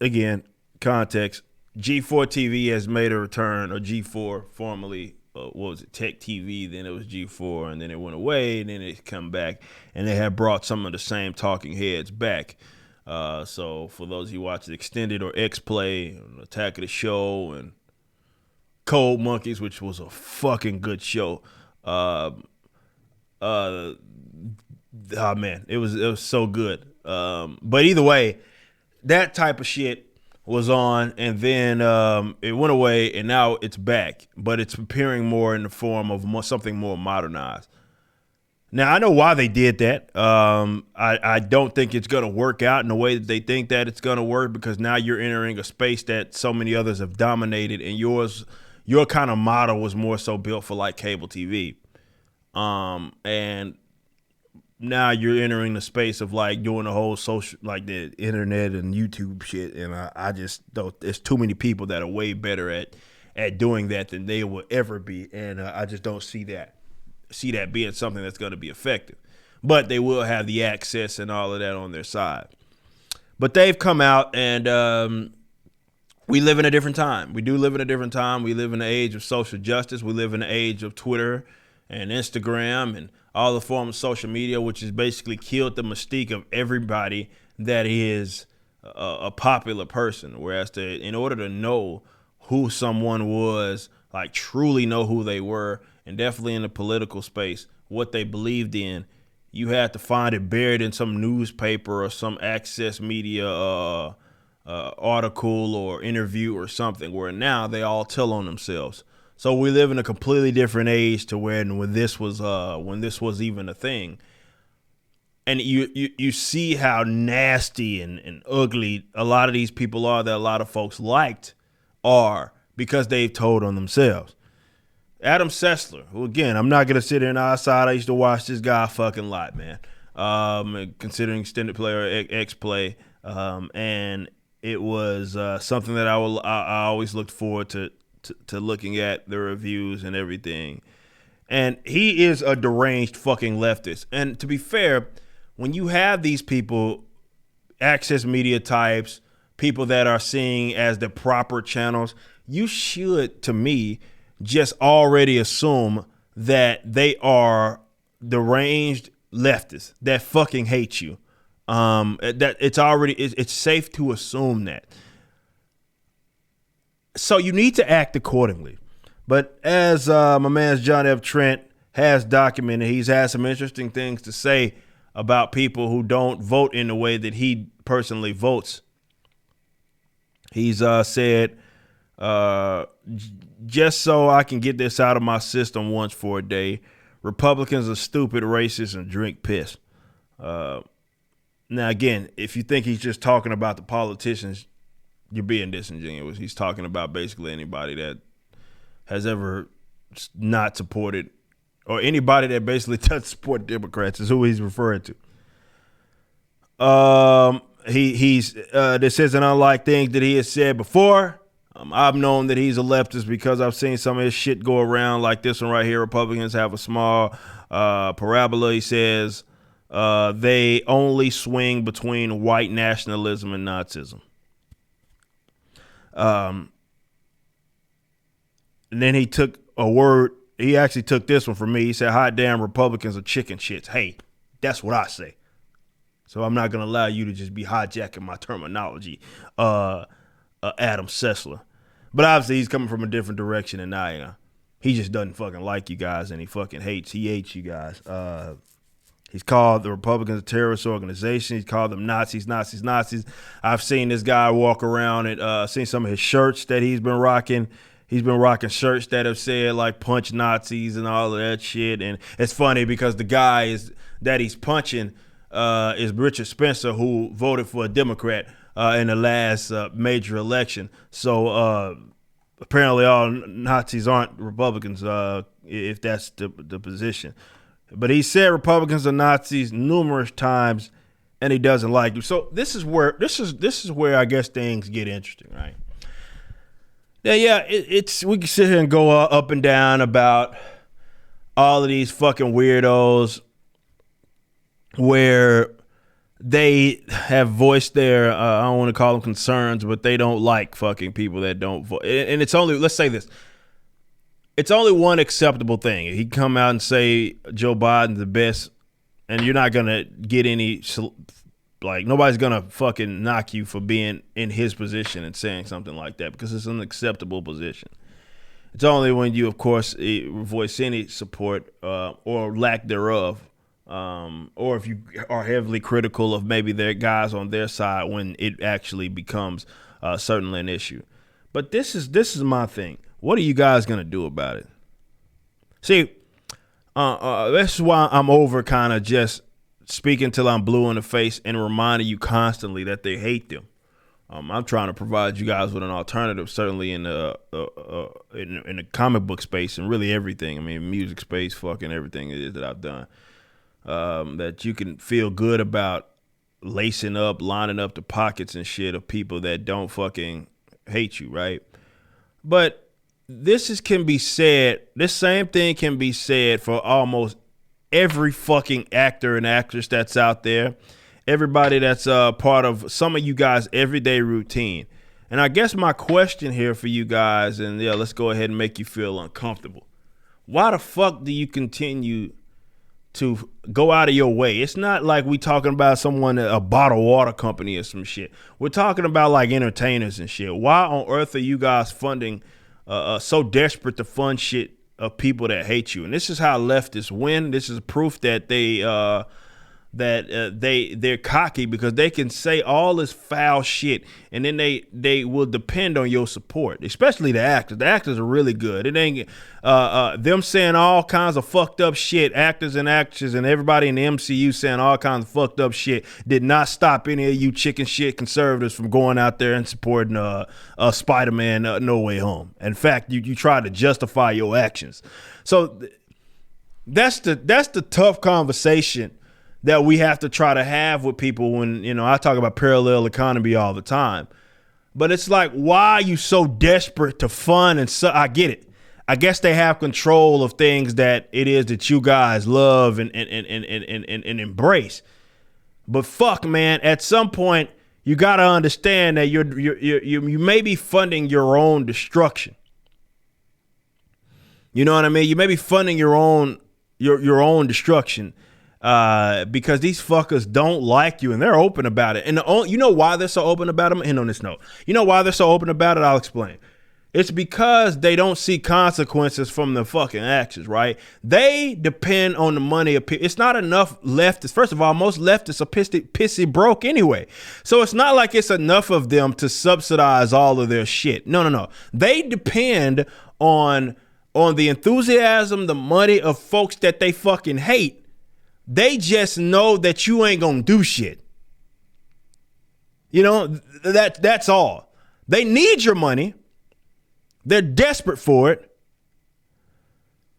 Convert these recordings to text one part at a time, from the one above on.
again, context. G4 TV has made a return, or G4 formerly, what was it, Tech TV, then it was G4, and then it went away, and then it come back, and they have brought some of the same talking heads back. So for those of you watch the Extended or X-Play, Attack of the Show, and Cold Monkeys, which was a fucking good show. Oh man, it was so good. But either way, that type of shit was on, and then it went away, and now it's back, but it's appearing more in the form of something more modernized. Now, I know why they did that. I don't think it's going to work out in the way that they think that it's going to work, because now you're entering a space that so many others have dominated, and your kind of model was more so built for like cable TV. And now you're entering the space of like doing the whole social, like the internet and YouTube shit. And I just don't, there's too many people that are way better at doing that than they will ever be. And I just don't see that being something that's going to be effective. But they will have the access and all of that on their side. But they've come out, and we live in a different time. We do live in a different time. We live in the age of social justice. We live in the age of Twitter and Instagram and all the forms of social media, which has basically killed the mystique of everybody that is a popular person. Whereas in order to know who someone was, like truly know who they were, and definitely in the political space, what they believed in, you had to find it buried in some newspaper or some access media article or interview or something, where now they all tell on themselves. So we live in a completely different age to when this was even a thing. And you see how nasty and ugly a lot of these people are that a lot of folks liked are, because they've told on themselves. Adam Sessler, who again, I'm not gonna sit here and outside. I used to watch this guy a fucking lot, man. Considering Extended Play or X-Play, and it was something that I always looked forward to looking at the reviews and everything. And he is a deranged fucking leftist. And to be fair, when you have these people, access media types, people that are seeing as the proper channels, you should, to me, just already assume that they are deranged leftists that fucking hate you. That it's safe to assume that. So you need to act accordingly. But as my man John F. Trent has documented, he's had some interesting things to say about people who don't vote in the way that he personally votes. He's said, just so I can get this out of my system once for a day, Republicans are stupid, racist, and drink piss. Now, again, if you think he's just talking about the politicians, you're being disingenuous. He's talking about basically anybody that has ever not supported, or anybody that basically doesn't support Democrats is who he's referring to. This isn't unlike things that he has said before. I've known that he's a leftist because I've seen some of his shit go around, like this one right here. Republicans have a small parabola. He says they only swing between white nationalism and Nazism. And then he took a word. He actually took this one from me. He said, "Hot damn, Republicans are chicken shits." Hey, that's what I say. So I'm not going to allow you to just be hijacking my terminology, Adam Sessler. But obviously he's coming from a different direction than I am. He just doesn't fucking like you guys, and he hates you guys. He's called the Republicans a terrorist organization. He's called them Nazis. I've seen this guy walk around and seen some of his shirts that he's been rocking. He's been rocking shirts that have said like punch Nazis and all of that shit. And it's funny because the guy that he's punching is Richard Spencer, who voted for a Democrat in the last major election. So apparently all Nazis aren't Republicans, if that's the position. But he said Republicans are Nazis numerous times, and he doesn't like you. So this is where I guess things get interesting, right? Yeah, we can sit here and go up and down about all of these fucking weirdos where they have voiced their I don't want to call them concerns, but they don't like fucking people that don't vote. And it's only, let's say this, it's only one acceptable thing. He come out and say Joe Biden's the best, and you're not gonna get any, like, nobody's gonna fucking knock you for being in his position and saying something like that, because it's an acceptable position. It's only when you, of course, voice any support or lack thereof, or if you are heavily critical of maybe their guys on their side, when it actually becomes certainly an issue. But this is my thing. What are you guys gonna do about it? See, this is why I'm over kind of just speaking till I'm blue in the face and reminding you constantly that they hate them. I'm trying to provide you guys with an alternative, certainly in the comic book space and really everything. I mean, music space, fucking everything it is that I've done. That you can feel good about lacing up, lining up the pockets and shit of people that don't fucking hate you, right? But can be said, this same thing can be said for almost every fucking actor and actress that's out there. Everybody that's part of some of you guys' everyday routine. And I guess my question here for you guys, and yeah, let's go ahead and make you feel uncomfortable. Why the fuck do you continue to go out of your way? It's not like we talking about someone, a bottled water company or some shit. We're talking about like entertainers and shit. Why on earth are you guys funding, so desperate to fund shit of people that hate you? And this is how leftists win. This is proof that they're cocky, because they can say all this foul shit and then they will depend on your support, especially the actors. The actors are really good. It ain't them saying all kinds of fucked up shit. Actors and actresses and everybody in the MCU saying all kinds of fucked up shit did not stop any of you chicken shit conservatives from going out there and supporting Spider-Man No Way Home. In fact, you try to justify your actions. So that's the tough conversation that we have to try to have with people when, I talk about parallel economy all the time. But it's like, why are you so desperate to fund? And so I get it. I guess they have control of things that it is that you guys love and embrace. But fuck, man, at some point you got to understand that you may be funding your own destruction. You know what I mean? You may be funding your own destruction. Because these fuckers don't like you, and they're open about it. And you know why they're so open about it? And on this note, you know why they're so open about it? I'll explain. It's because they don't see consequences from the fucking actions, right? They depend on the money of people. It's not enough leftists. First of all, most leftists are pissy broke anyway. So it's not like it's enough of them to subsidize all of their shit. No. They depend on the enthusiasm, the money of folks that they fucking hate. They just know that you ain't gonna do shit. That's all. They need your money. They're desperate for it.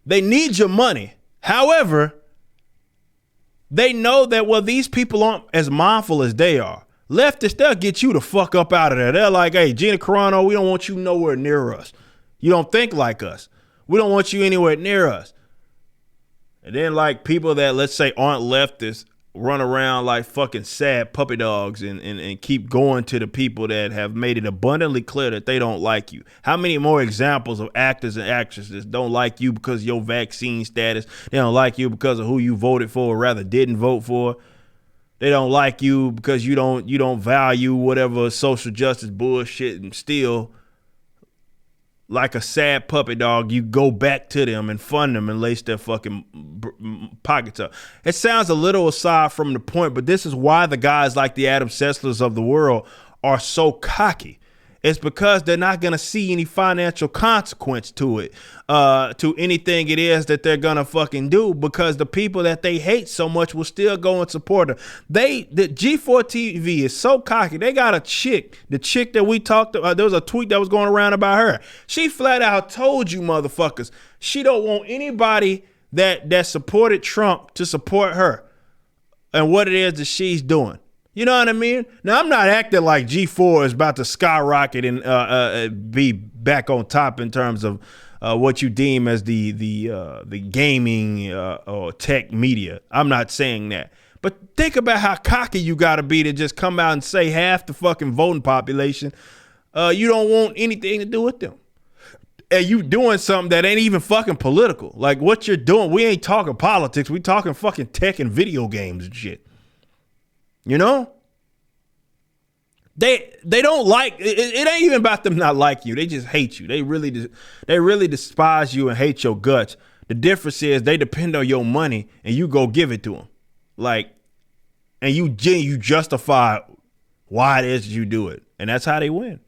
They need your money. However, they know that, well, these people aren't as mindful as they are. Leftists, they'll get you the fuck up out of there. They're like, hey, Gina Carano, we don't want you nowhere near us. You don't think like us. We don't want you anywhere near us. And then, like, people that, let's say, aren't leftists run around like fucking sad puppy dogs and keep going to the people that have made it abundantly clear that they don't like you. How many more examples of actors and actresses don't like you because of your vaccine status? They don't like you because of who you voted for or rather didn't vote for. They don't like you because you don't value whatever social justice bullshit, and still, like a sad puppy dog, you go back to them and fund them and lace their fucking pockets up. It sounds a little aside from the point, but this is why the guys like the Adam Sesslers of the world are so cocky. It's because they're not going to see any financial consequence to it, to anything it is that they're going to fucking do, because the people that they hate so much will still go and support them. The G4 TV is so cocky. They got a chick, the chick that we talked about, there was a tweet that was going around about her. She flat out told you motherfuckers she don't want anybody that supported Trump to support her and what it is that she's doing. You know what I mean? Now, I'm not acting like G4 is about to skyrocket and be back on top in terms of what you deem as the gaming or tech media. I'm not saying that. But think about how cocky you got to be to just come out and say half the fucking voting population, you don't want anything to do with them. And you doing something that ain't even fucking political. Like what you're doing, we ain't talking politics. We talking fucking tech and video games and shit. You know? They don't like it ain't even about them not like you. They just hate you. They really despise you and hate your guts. The difference is they depend on your money and you go give it to them. Like, and you justify why it is you do it. And that's how they win.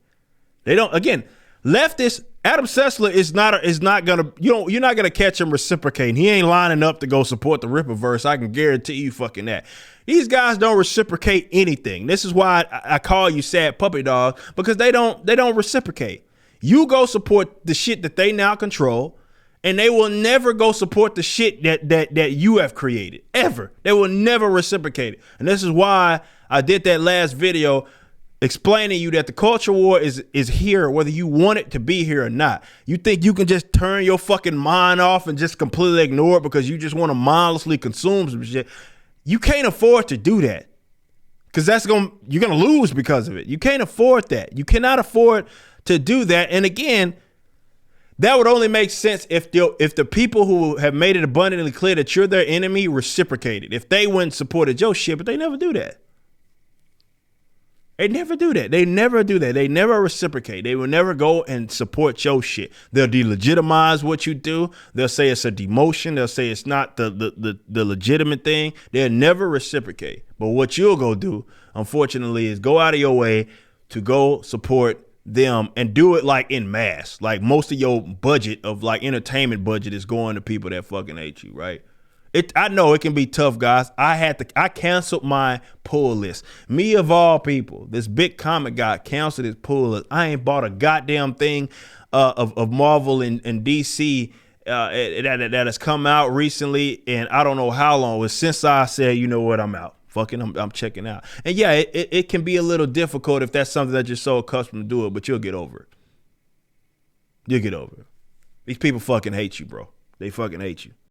They don't, again, leftists, Adam Sessler is not gonna, you're not gonna catch him reciprocating. He ain't lining up to go support the Rippaverse. I can guarantee you fucking that. These guys don't reciprocate anything. This is why I call you sad puppy dog, because they don't reciprocate. You go support the shit that they now control, and they will never go support the shit that you have created. Ever. They will never reciprocate it. And this is why I did that last video explaining to you that the culture war is here, whether you want it to be here or not. You think you can just turn your fucking mind off and just completely ignore it because you just want to mindlessly consume some shit? You can't afford to do that, because you're gonna lose because of it. You can't afford that. You cannot afford to do that. And again, that would only make sense if the people who have made it abundantly clear that you're their enemy reciprocated. If they went and supported your shit, but they never do that. They never do that. They never do that. They never reciprocate. They will never go and support your shit. They'll delegitimize what you do. They'll say it's a demotion. They'll say it's not the legitimate thing. They'll never reciprocate. But what you'll go do, unfortunately, is go out of your way to go support them and do it like in mass. Like most of your budget of like entertainment budget is going to people that fucking hate you, right? I know it can be tough, guys. I canceled my pull list. Me of all people, this big comic guy canceled his pull list. I ain't bought a goddamn thing of Marvel and DC that has come out recently, and I don't know how long. Since I said, you know what, I'm out. Fucking, I'm checking out. And yeah, it can be a little difficult if that's something that you're so accustomed to do it, but you'll get over it. You'll get over it. These people fucking hate you, bro. They fucking hate you.